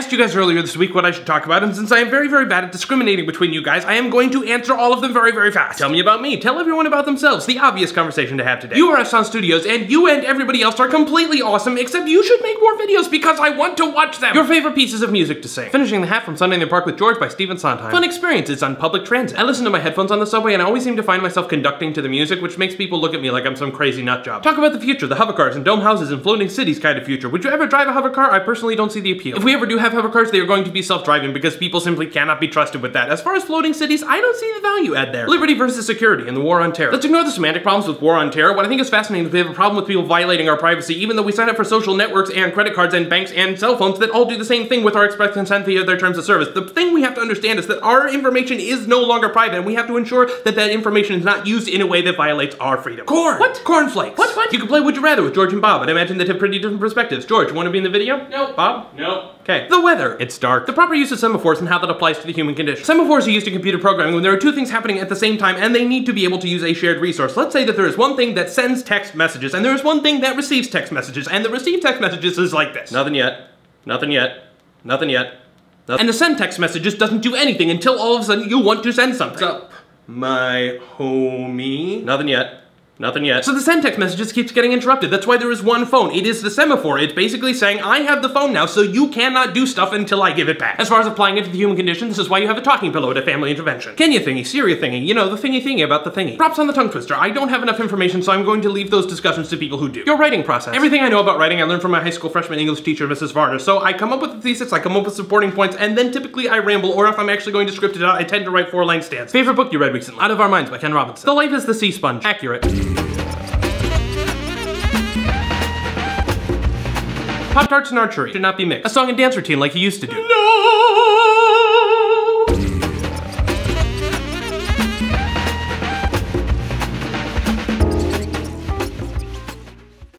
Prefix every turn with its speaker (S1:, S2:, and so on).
S1: asked you guys earlier this week what I should talk about, and since I am very, very bad at discriminating between you guys, I am going to answer all of them very, very fast. Tell me about me. Tell everyone about themselves. The obvious conversation to have today. You are Sound Studios, and you and everybody else are completely awesome, except you should make more videos because I want to watch them. Your favorite pieces of music to sing. Finishing the Hat from Sunday in the Park with George by Stephen Sondheim. Fun experiences on public transit. I listen to my headphones on the subway, and I always seem to find myself conducting to the music, which makes people look at me like I'm some crazy nut job. Talk about the future, the hovercars and dome houses and floating cities kind of future. Would you ever drive a hovercar? I personally don't see the appeal. If we ever do have hovercars, they are going to be self-driving because people simply cannot be trusted with that. As far as floating cities, I don't see the value add there. Liberty versus security and the war on terror. Let's ignore the semantic problems with war on terror. What I think is fascinating is we have a problem with people violating our privacy, even though we sign up for social networks and credit cards and banks and cell phones that all do the same thing with our express consent via their terms of service. The thing we have to understand is that our information is no longer private, and we have to ensure that that information is not used in a way that violates our freedom. Corn! What? Cornflakes. What? You can play Would You Rather with George and Bob, and I imagine they'd have pretty different perspectives. George, you want to be in the video? No. Bob? No. Okay. The weather. It's dark. The proper use of semaphores and how that applies to the human condition. Semaphores are used in computer programming when there are two things happening at the same time and they need to be able to use a shared resource. Let's say that there is one thing that sends text messages and there is one thing that receives text messages, and the receive text messages is like this. Nothing yet. Nothing yet. Nothing yet. And the send text messages doesn't do anything until all of a sudden you want to send something. What's up, my homie? Nothing yet. Nothing yet. So the send text messages keeps getting interrupted. That's why there is one phone. It is the semaphore. It's basically saying, I have the phone now, so you cannot do stuff until I give it back. As far as applying it to the human condition, this is why you have a talking pillow at a family intervention. Kenya thingy, Syria thingy, you know, the thingy about the thingy. Props on the tongue twister. I don't have enough information, so I'm going to leave those discussions to people who do. Your writing process. Everything I know about writing I learned from my high school freshman English teacher, Mrs. Varner. So I come up with a thesis, I come up with supporting points, and then typically I ramble, or if I'm actually going to script it out, I tend to write 4-line stands. Favorite book you read recently? Out of Our Minds by Ken Robinson. The Life is the Sea Sponge. Accurate. Pop-Tarts and archery should not be mixed. A song and dance routine like you used to do. No!